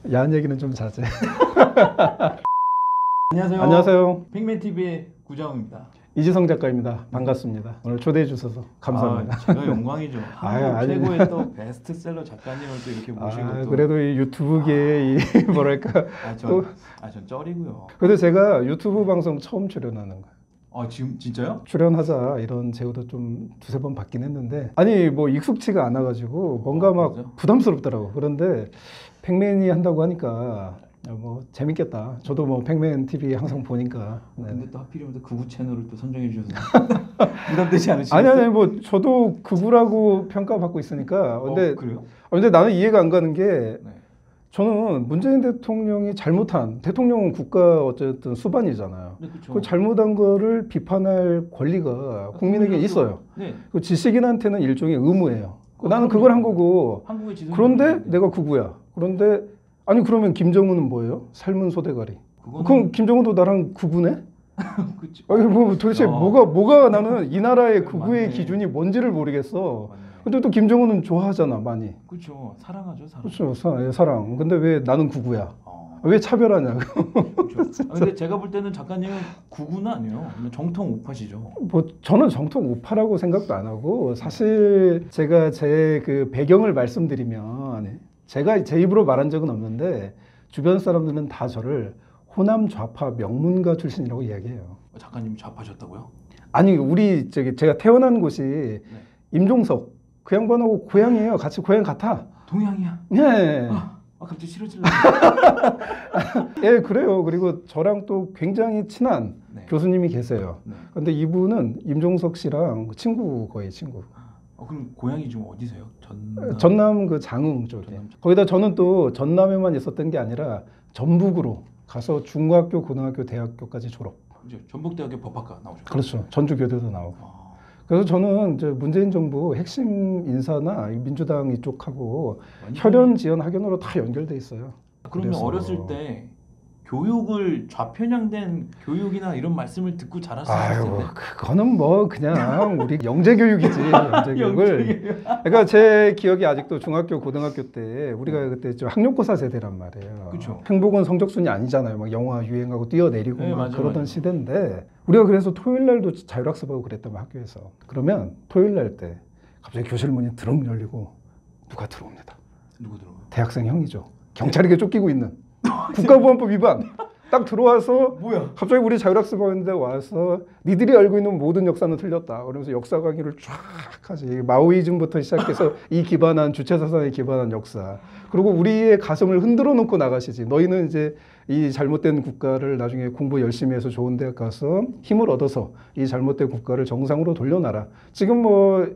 야한 얘기는 좀 자제. 안녕하세요. 안녕하세요. 팩맨TV의 구자웅입니다. 이지성 작가입니다. 반갑습니다. 오늘 초대해 주셔서 감사합니다. 제가 영광이죠. 한국 아니. 최고의 또 베스트셀러 작가님을 또 이렇게 모시고 또. 그래도 이 유튜브계의 이 뭐랄까. 전 쩔이고요. 그래도 제가 유튜브 방송 처음 출연하는 거예요. 지금 진짜요? 출연하자 이런 제의도 좀 두세 번 받긴 했는데 아니 뭐 익숙치가 않아가지고 뭔가 막 그렇죠? 부담스럽더라고. 그런데 팩맨이 한다고 하니까 뭐 재밌겠다. 저도 뭐 팩맨 TV 항상 보니까. 네. 근데 또 하필이면 또 극우 채널을 또 선정해 주셔서 부담되지 않으시겠어요? 아니 뭐 저도 극우라고 평가받고 있으니까. 근데 그래요? 근데 나는 이해가 안 가는 게 네. 저는 문재인 대통령이 잘못한 대통령은 국가 어쨌든 수반이잖아요. 네, 그렇죠. 그 잘못한 거를 비판할 권리가 국민에게 있어요. 네. 그 지식인한테는 일종의 의무예요. 나는 그럼요. 그걸 한 거고. 한국의 지성. 그런데 내가 극우야. 그런데 아니 그러면 김정은은 뭐예요? 삶은 소대가리. 그럼 김정은도 나랑 극우네? 그치. 아니 뭐 도대체 뭐가 나는 이 나라의 극우의 맞네. 기준이 뭔지를 모르겠어. 맞네. 근데 또 김정은은 좋아하잖아 많이. 그렇죠. 사랑하죠, 사랑. 그렇죠. 사랑. 근데 왜 나는 극우야? 왜 차별하냐고. 그렇죠. 근데 제가 볼 때는 작가님은 극우는 아니에요. 그냥 정통 우파시죠. 뭐 저는 정통 우파라고 생각도 안 하고 사실 제가 제 그 배경을 말씀드리면 제가 제 입으로 말한 적은 없는데 주변 사람들은 다 저를 호남 좌파 명문가 출신이라고 이야기해요. 작가님 좌파셨다고요? 아니 우리 제가 태어난 곳이 임종석 그 양반하고 고향이에요. 같이 고향 같아. 동양이야. 네. 갑자기 싫어질라. 예, 그래요. 그리고 저랑 또 굉장히 친한 교수님이 계세요. 근데 이분은 임종석 씨랑 거의 친구. 그럼 고향이 지금 어디세요? 전남 그 장흥 쪽에. 거기다 저는 또 전남에만 있었던 게 아니라 전북으로 가서 중학교, 고등학교, 대학교까지 졸업. 이제 전북대학교 법학과 나오셨죠? 그렇죠. 전주교대도 나오고. 그래서 저는 이제 문재인 정부 핵심 인사나 민주당 이쪽하고 혈연, 지연, 학연으로 다 연결돼 있어요. 그러면 그래서. 어렸을 때 교육을 좌편향된 교육이나 이런 말씀을 듣고 자랐을 텐데. 그거는 뭐 그냥 우리 영재 교육이지. 영재 교육을. 그러니까 제 기억이 아직도 중학교, 고등학교 때 우리가 그때 좀 학력고사 세대란 말이에요. 그렇죠. 행복은 성적순이 아니잖아요. 막 영화 유행하고 뛰어내리고 막 맞아, 그러던 맞아. 시대인데 우리가 그래서 토요일 날도 자율학습하고 그랬다면 학교에서. 그러면 토요일 날 때 갑자기 교실 문이 드렁 열리고 누가 들어옵니다. 누구 들어요? 대학생 형이죠. 경찰에게 쫓기고 있는. 국가보안법 위반. 딱 들어와서 뭐야? 갑자기 우리 자율학습하는데 와서 니들이 알고 있는 모든 역사는 틀렸다. 그러면서 역사 강의를 쫙 하지. 마오이즘부터 시작해서 이 기반한 주체사상에 기반한 역사. 그리고 우리의 가슴을 흔들어 놓고 나가시지. 너희는 이제 이 잘못된 국가를 나중에 공부 열심히 해서 좋은 대학 가서 힘을 얻어서 이 잘못된 국가를 정상으로 돌려놔라. 지금 뭐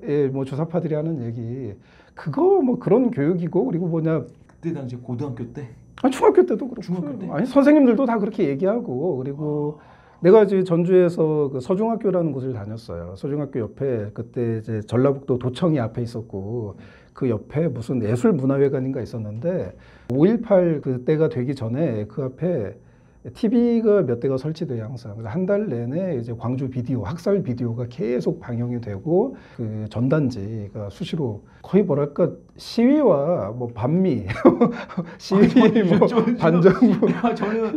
주사파들이 하는 얘기 그거 뭐 그런 교육이고 그리고 뭐냐. 그때 당시 고등학교 때? 중학교 때도 그렇고. 중학교 때? 아니 선생님들도 다 그렇게 얘기하고 그리고 내가 이제 전주에서 그 서중학교라는 곳을 다녔어요. 서중학교 옆에 그때 이제 전라북도 도청이 앞에 있었고 그 옆에 무슨 예술문화회관인가 있었는데 5.18 그때가 되기 전에 그 앞에 TV가 몇 대가 설치돼요 항상. 한 달 내내 이제 광주 비디오, 학살 비디오가 계속 방영이 되고 그 전단지가 수시로 거의 뭐랄까 시위와 뭐 반미, 시위 뭐 반정부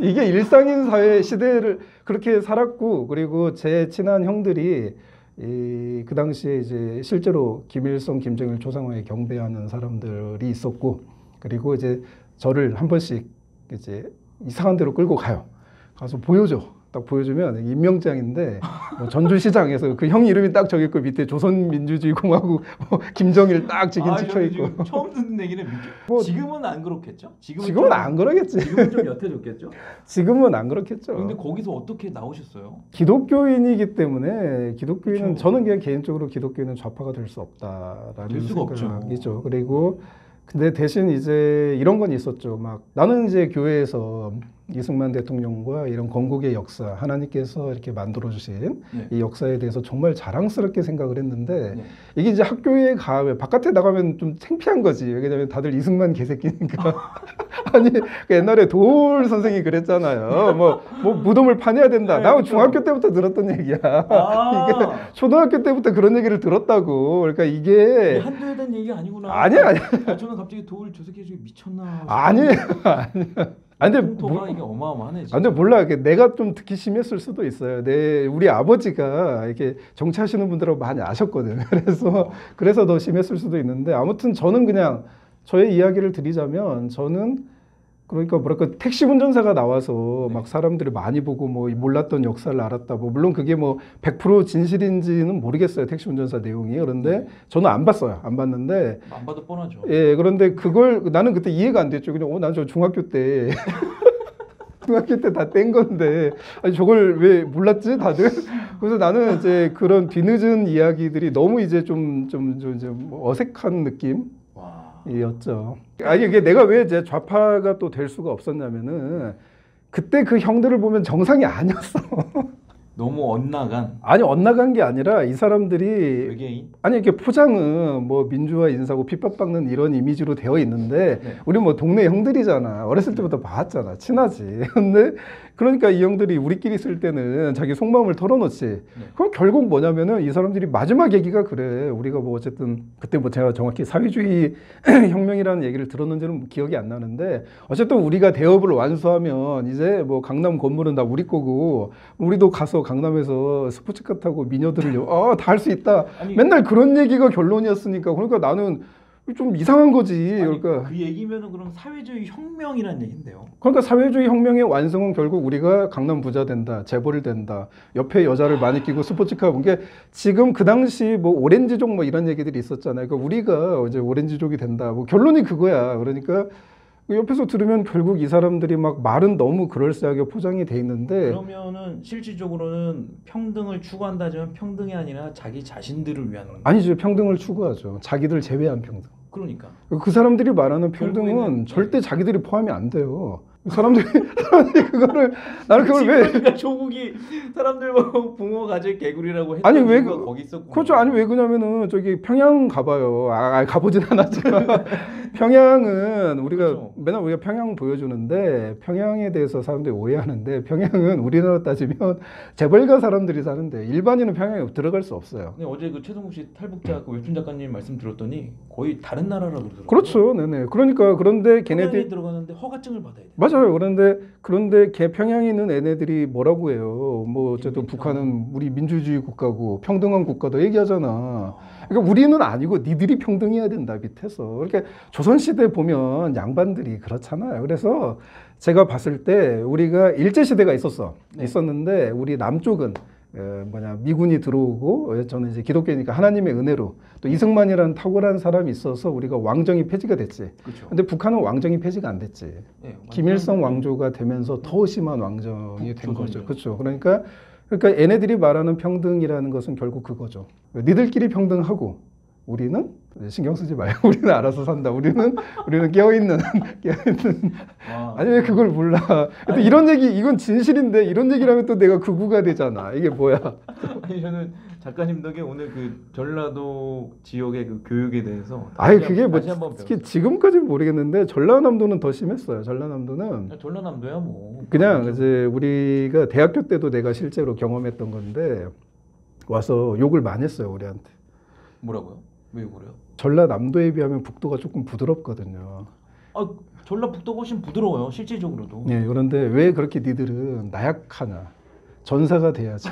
이게 일상인 사회 시대를 그렇게 살았고 그리고 제 친한 형들이 그 당시에 이제 실제로 김일성, 김정일, 조상호에 경배하는 사람들이 있었고 그리고 이제 저를 한 번씩 이제 이상한 데로 끌고 가요. 가서 보여줘. 딱 보여주면 임명장인데 뭐 전주시장에서 그 형 이름이 딱 적혀 있고 밑에 조선민주주의공화국 김정일 딱 찍혀 있고. 지금 처음 듣는 얘기는 지금은 안 그렇겠죠? 지금은 안 그러겠지. 지금은 좀 옅어졌겠죠? 지금은 안 그렇겠죠. 근데 거기서 어떻게 나오셨어요? 기독교인이기 때문에 기독교인은 그렇죠. 저는 그냥 개인적으로 기독교인은 좌파가 될 수 없다라는 될 수가 없죠. 생각이죠. 그리고 근데 대신 이제 이런 건 있었죠. 막 나는 이제 교회에서 이승만 대통령과 이런 건국의 역사, 하나님께서 이렇게 만들어주신 네. 이 역사에 대해서 정말 자랑스럽게 생각을 했는데 네. 이게 이제 학교에 가면 바깥에 나가면 좀 창피한 거지. 왜냐면 다들 이승만 개새끼니까. 아니 그 옛날에 도울 선생이 그랬잖아요. 뭐 무덤을 파내야 된다. 네, 나 그렇죠. 중학교 때부터 들었던 얘기야. 아, 이게 초등학교 때부터 그런 얘기를 들었다고. 그러니까 이게 이게 한도에 대한 얘기 아니구나. 아니야. 아, 저는 갑자기 도울 저 새끼 저기 미쳤나. 아니야. 아니, 근데 풍토가 이게 어마어마하네. 아, 진짜. 근데 몰라. 이게 내가 좀 듣기 심했을 수도 있어요. 우리 아버지가 이렇게 정치하시는 분들하고 많이 아셨거든. 그래서 더 심했을 수도 있는데 아무튼 저는 그냥 저의 이야기를 드리자면 저는 그러니까 뭐랄까 택시 운전사가 나와서 네. 막 사람들이 많이 보고 뭐 몰랐던 역사를 알았다. 뭐 물론 그게 뭐 100% 진실인지는 모르겠어요. 택시 운전사 내용이. 그런데 네. 저는 안 봤어요. 안 봤는데 안 봐도 뻔하죠. 예, 그런데 그걸 나는 그때 이해가 안 됐죠. 그냥 난 저 중학교 때 중학교 때 다 뗀 건데 아니 저걸 왜 몰랐지 다들? 그래서 나는 이제 그런 뒤늦은 이야기들이 너무 이제 좀 어색한 느낌이었죠. 와. 아니 이게 내가 왜 이제 좌파가 또 될 수가 없었냐면은 그때 그 형들을 보면 정상이 아니었어. 너무 엇나간 아니 엇나간 게 아니라 이 사람들이 외계인. 아니 이렇게 포장은 뭐 민주화 인사고 핍박받는 이런 이미지로 되어 있는데 네. 우리 뭐 동네 형들이잖아. 어렸을 때부터 봤잖아. 친하지. 근데 그러니까 이 형들이 우리끼리 있을 때는 자기 속마음을 털어놓지. 그럼 결국 뭐냐면은 이 사람들이 마지막 얘기가 그래. 우리가 뭐 어쨌든 그때 뭐 제가 정확히 사회주의 혁명이라는 얘기를 들었는지는 기억이 안 나는데 어쨌든 우리가 대업을 완수하면 이제 뭐 강남 건물은 다 우리 거고 우리도 가서 강남에서 스포츠카 타고 미녀들을 다 할 수 있다. 아니, 맨날 그런 얘기가 결론이었으니까 그러니까 나는 좀 이상한 거지. 아니, 그러니까 그 얘기면은 그럼 사회주의 혁명이라는 얘긴데요. 사회주의 혁명의 완성은 결국 우리가 강남 부자 된다, 재벌 된다, 옆에 여자를 많이 끼고 스포츠카 본 게 지금 그 당시 뭐 오렌지족 뭐 이런 얘기들이 있었잖아요. 그러니까 우리가 이제 오렌지족이 된다. 뭐 결론이 그거야. 그러니까 옆에서 들으면 결국 이 사람들이 막 말은 너무 그럴싸하게 포장이 돼 있는데 그러면은 실질적으로는 평등을 추구한다지만 평등이 아니라 자기 자신들을 위한. 아니죠. 평등을 추구하죠. 자기들 제외한 평등. 그러니까. 그 사람들이 말하는 평등은 결국에는 절대 자기들이 포함이 안 돼요. 사람들이 그거를 나는 그걸 왜 그러니까 조국이 사람들 뭐 붕어 가질 개구리라고 했던 아니, 왜 이유가 거기 있었고. 그렇죠. 아니 왜 그러냐면은 저기 평양 가봐요. 가보진 않았지만 평양은 우리가 그렇죠. 맨날 우리가 평양 보여주는데 평양에 대해서 사람들이 오해하는데 평양은 우리나라 따지면 재벌가 사람들이 사는데 일반인은 평양에 들어갈 수 없어요. 근데 어제 그 최동국 씨 탈북자 그 웹툰 작가님 말씀 들었더니 거의 다른 나라라고 그러더라고요. 그렇죠. 네네. 그러니까 그런데 평양에 걔네들 들어가는데 허가증을 받아야 돼. 맞아요. 그런데 평양에 있는 애네들이 뭐라고 해요. 뭐 어쨌든 북한은 우리 민주주의 국가고 평등한 국가다 얘기하잖아. 그러니까 우리는 아니고 니들이 평등해야 된다 밑에서. 그러니까 조선시대 보면 양반들이 그렇잖아요. 그래서 제가 봤을 때 우리가 일제시대가 네. 있었는데 우리 남쪽은 미군이 들어오고 저는 이제 기독교니까 하나님의 은혜로 또 이승만이라는 탁월한 사람이 있어서 우리가 왕정이 폐지가 됐지. 그렇죠. 근데 북한은 왕정이 폐지가 안 됐지. 네, 김일성 왕조가 되면서 더 심한 왕정이 된 거죠. 북조선이죠. 그렇죠. 그러니까 얘네들이 말하는 평등이라는 것은 결국 그거죠. 니들끼리 평등하고 우리는 신경 쓰지 말고 우리는 알아서 산다. 우리는 깨어있는 와. 아니 왜 그걸 몰라? 근데 이런 얘기 이건 진실인데 이런 얘기를 하면 또 내가 극우가 되잖아. 이게 뭐야? 아니 저는 작가님 덕에 오늘 그 전라도 지역의 그 교육에 대해서 아니 그게 뭐 다시 한번 특히 지금까지는 모르겠는데 전라남도는 더 심했어요. 전라남도는 전라남도야 뭐 그냥 이제 우리가 대학교 때도 내가 실제로 경험했던 건데 와서 욕을 많이 했어요 우리한테. 뭐라고요? 왜 그래요? 전라남도에 비하면 북도가 조금 부드럽거든요. 아 전라북도가 훨씬 부드러워요 실질적으로도. 예, 그런데 왜 그렇게 니들은 나약하냐? 전사가 돼야지.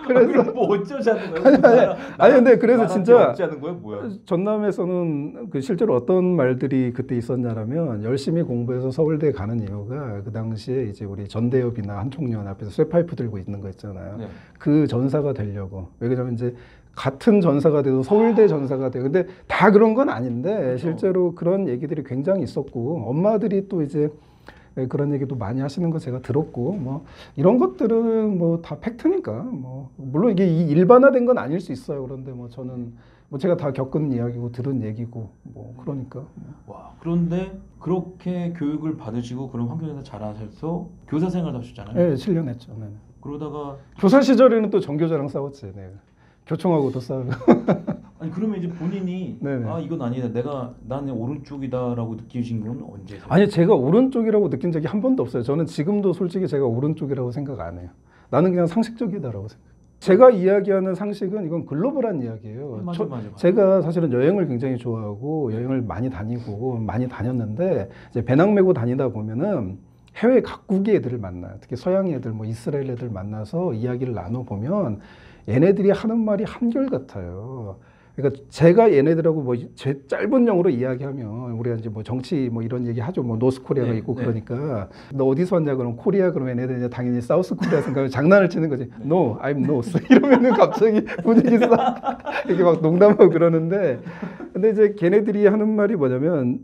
그래서 뭐 어쩌자는 거야? 아니 근데 그래서 진짜 어쩌자는 거야 뭐야? 전남에서는 그 실제로 어떤 말들이 그때 있었냐라면 열심히 공부해서 서울대 가는 이유가 그 당시에 이제 우리 전대협이나 한총련 앞에서 쇠파이프 들고 있는 거 있잖아요. 네. 그 전사가 되려고. 왜냐면 이제 같은 전사가 돼도 서울대 전사가 돼. 근데 다 그런 건 아닌데 그렇죠. 실제로 그런 얘기들이 굉장히 있었고 엄마들이 또 이제 그런 얘기도 많이 하시는 거 제가 들었고 뭐 이런 것들은 뭐 다 팩트니까 뭐 물론 이게 일반화된 건 아닐 수 있어요. 그런데 뭐 저는 뭐 제가 다 겪은 이야기고 들은 얘기고 뭐 그러니까. 와, 그런데 그렇게 교육을 받으시고 그런 환경에서 자라셔서 교사 생활도 하셨잖아요. 네, 7년 했죠. 네. 그러다가 교사 시절에는 또 전교조랑 싸웠지. 네. 교총하고도 싸우고. 아니 그러면 이제 본인이 네네. 아 이건 아니다. 나는 오른쪽이다라고 느끼신 건 언제세요? 아니 제가 오른쪽이라고 느낀 적이 한 번도 없어요. 저는 지금도 솔직히 제가 오른쪽이라고 생각 안 해요. 나는 그냥 상식적이다라고 생각. 제가 이야기하는 상식은 이건 글로벌한 이야기예요. 맞아. 제가 사실은 여행을 굉장히 좋아하고 여행을 많이 다니고 많이 다녔는데 이제 배낭 메고 다니다 보면은 해외 각국의 애들을 만나요. 특히 서양 애들, 뭐 이스라엘 애들 만나서 이야기를 나눠 보면 얘네들이 하는 말이 한결같아요. 그러니까 제가 얘네들하고 뭐 제 짧은 영어로 이야기하면 우리가 이제 뭐 정치 뭐 이런 얘기 하죠. 뭐 노스 코리아가 네, 있고 네. 그러니까 너 어디서 왔냐 그러면 코리아 그러면 얘네들 이제 당연히 사우스 코리아 생각하면 장난을 치는 거지. 네. No, I'm North 이러면은 갑자기 분위기 싹 이렇게 막 농담하고 그러는데 근데 이제 걔네들이 하는 말이 뭐냐면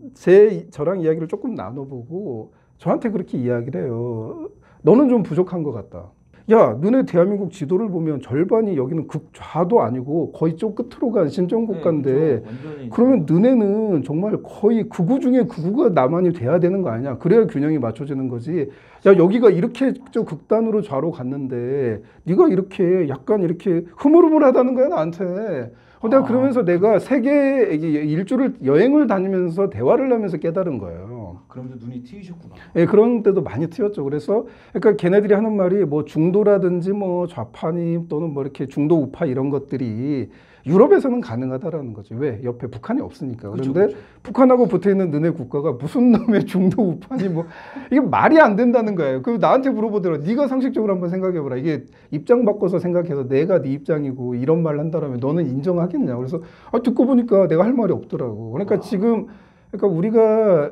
저랑 이야기를 조금 나눠보고 저한테 그렇게 이야기를 해요. 너는 좀 부족한 것 같다. 야, 너네 대한민국 지도를 보면 절반이 여기는 극좌도 아니고 거의 저 끝으로 간 신정국가인데 네, 그렇죠. 완전히 그러면 너네는 정말 거의 극우 중에 극우가 남한이 돼야 되는 거 아니야? 그래야 균형이 맞춰지는 거지. 야, 여기가 이렇게 저 극단으로 좌로 갔는데 네가 이렇게 약간 이렇게 흐물흐물하다는 거야 나한테. 내가 그러면서 내가 세계 일주를 여행을 다니면서 대화를 하면서 깨달은 거예요. 그러면서 눈이 트이셨구나. 예, 그런 데도 많이 튀었죠. 그래서 그러니까 걔네들이 하는 말이 뭐 중도라든지 뭐 좌파니 또는 뭐 이렇게 중도 우파 이런 것들이 유럽에서는 가능하다라는 거죠. 왜? 옆에 북한이 없으니까. 그런데 그렇죠. 북한하고 붙어 있는 너네 국가가 무슨 놈의 중도 우파니 뭐 이게 말이 안 된다는 거예요. 그 나한테 물어보더라. 네가 상식적으로 한번 생각해보라. 이게 입장 바꿔서 생각해서 내가 네 입장이고 이런 말 한다라면 너는 인정하겠냐? 그래서 듣고 보니까 내가 할 말이 없더라고. 그러니까 지금 그러니까 우리가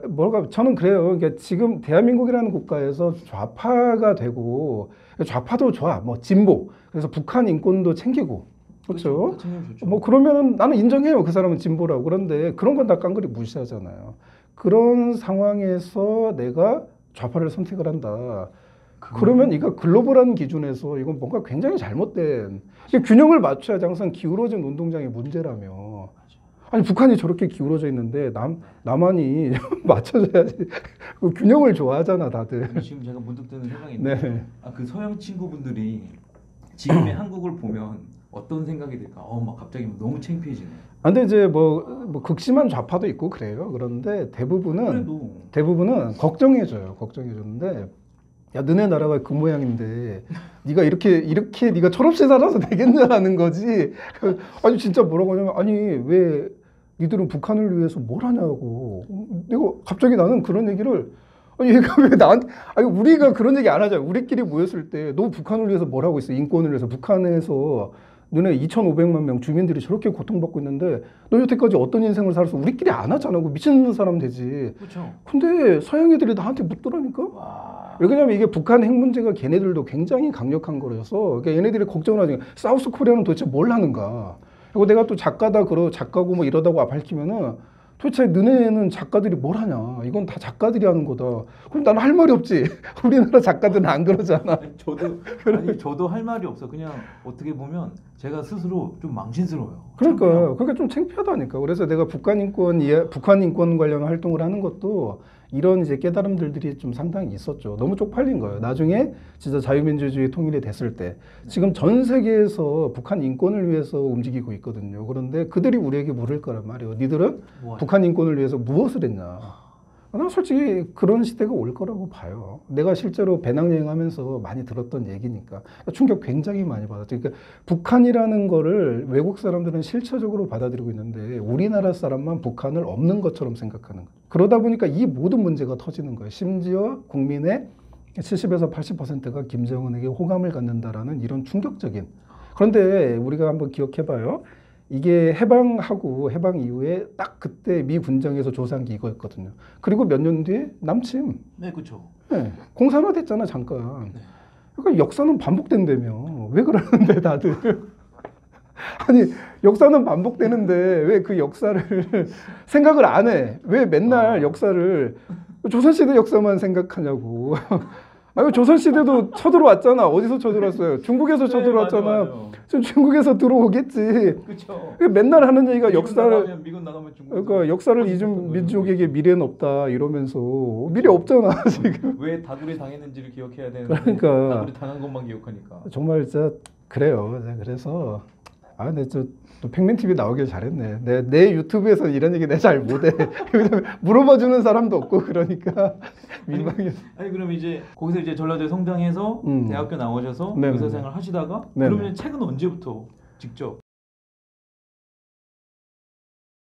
저는 그래요. 그러니까 지금 대한민국이라는 국가에서 좌파가 되고 좌파도 좋아. 뭐 진보. 그래서 북한 인권도 챙기고. 그렇죠. 뭐 그러면은 나는 인정해요. 그 사람은 진보라고. 그런데 그런 건 다 깡그리 무시하잖아요. 그런 상황에서 내가 좌파를 선택을 한다. 그러면 이거 글로벌한 기준에서 이건 뭔가 굉장히 잘못된 균형을 맞춰야지 항상 기울어진 운동장의 문제라며. 아니 북한이 저렇게 기울어져 있는데 남한이 맞춰줘야지. 그 균형을 좋아하잖아 다들. 아니, 지금 제가 문득 드는 생각인데 네. 그 서양 친구분들이 지금의 한국을 보면 어떤 생각이 들까? 막 갑자기 너무 창피해지네. 근데 이제 뭐 극심한 좌파도 있고 그래요. 그런데 대부분은 걱정해줘요. 걱정해주는데 야, 너네 나라가 그 모양인데 네가 이렇게 네가 철없이 살아서 되겠냐라는 거지. 아니 진짜 뭐라고 하냐면 아니 왜 니들은 북한을 위해서 뭘 하냐고. 내가 갑자기 나는 그런 얘기를 아니 얘가 왜 나한테 아니 우리가 그런 얘기 안 하잖아. 우리끼리 모였을 때 너 북한을 위해서 뭘 하고 있어? 인권을 위해서 북한에서 너네 2,500만 명 주민들이 저렇게 고통받고 있는데 너 여태까지 어떤 인생을 살았어? 우리끼리 안 하잖아. 그 미친 사람 되지. 그렇죠. 근데 서양 애들이 나한테 묻더라니까. 와. 왜냐면 이게 북한 핵 문제가 걔네들도 굉장히 강력한 거라서 그러니까 얘네들이 걱정을 하지. 사우스 코리아는 도대체 뭘 하는가? 그리고 내가 또 작가고 뭐 이러다가 밝히면은 도대체 너네는 작가들이 뭘 하냐? 이건 다 작가들이 하는 거다. 그럼 나는 할 말이 없지. 우리나라 작가들은 안 그러잖아. 저도 할 말이 없어. 그냥 어떻게 보면 제가 스스로 좀 망신스러워요. 그러니까 그게 좀 창피하다니까. 그래서 내가 북한 인권 관련 활동을 하는 것도 이런 이제 깨달음들이 좀 상당히 있었죠. 너무 쪽팔린 거예요. 나중에 진짜 자유민주주의 통일이 됐을 때 지금 전 세계에서 북한 인권을 위해서 움직이고 있거든요. 그런데 그들이 우리에게 물을 거란 말이에요. 니들은 북한 인권을 위해서 무엇을 했냐? 난 솔직히 그런 시대가 올 거라고 봐요. 내가 실제로 배낭여행하면서 많이 들었던 얘기니까 충격 굉장히 많이 받았죠. 그러니까 북한이라는 거를 외국 사람들은 실체적으로 받아들이고 있는데 우리나라 사람만 북한을 없는 것처럼 생각하는 거예요. 그러다 보니까 이 모든 문제가 터지는 거예요. 심지어 국민의 70에서 80%가 김정은에게 호감을 갖는다라는 이런 충격적인. 그런데 우리가 한번 기억해봐요. 이게 해방 이후에 딱 그때 미 군정에서 조사한 게 이거였거든요. 그리고 몇 년 뒤에 남침. 네, 그렇죠. 네, 공산화됐잖아 잠깐. 그러니까 역사는 반복된다며. 왜 그러는데 다들. 아니 역사는 반복되는데 왜 그 역사를 생각을 안 해? 왜 맨날 역사를 조선시대 역사만 생각하냐고. 아니 조선 시대도 쳐들어왔잖아. 어디서 쳐들어왔어요? 중국에서 쳐들어왔잖아. 맞아. 좀 중국에서 들어오겠지. 그렇죠. 맨날 하는 얘기가 역사를 미군 나가면 중국. 그러니까 역사를 잊은 민족에게 미래는 없다 이러면서 미래 없잖아 지금. 왜 다굴에 당했는지를 기억해야 되는데 그러니까. 다굴에 당한 것만 기억하니까. 정말 진짜 그래요. 그래서 근데 또 팩맨 TV 나오길 잘했네. 내 유튜브에서 이런 얘기 내 잘 못해. 왜냐면 물어봐 주는 사람도 없고 그러니까 민방위. 아니 그럼 이제 거기서 이제 전라도에 성장해서 음. 대학교 나오셔서 네네네. 의사생활 하시다가 네네. 그러면 책은 언제부터 직접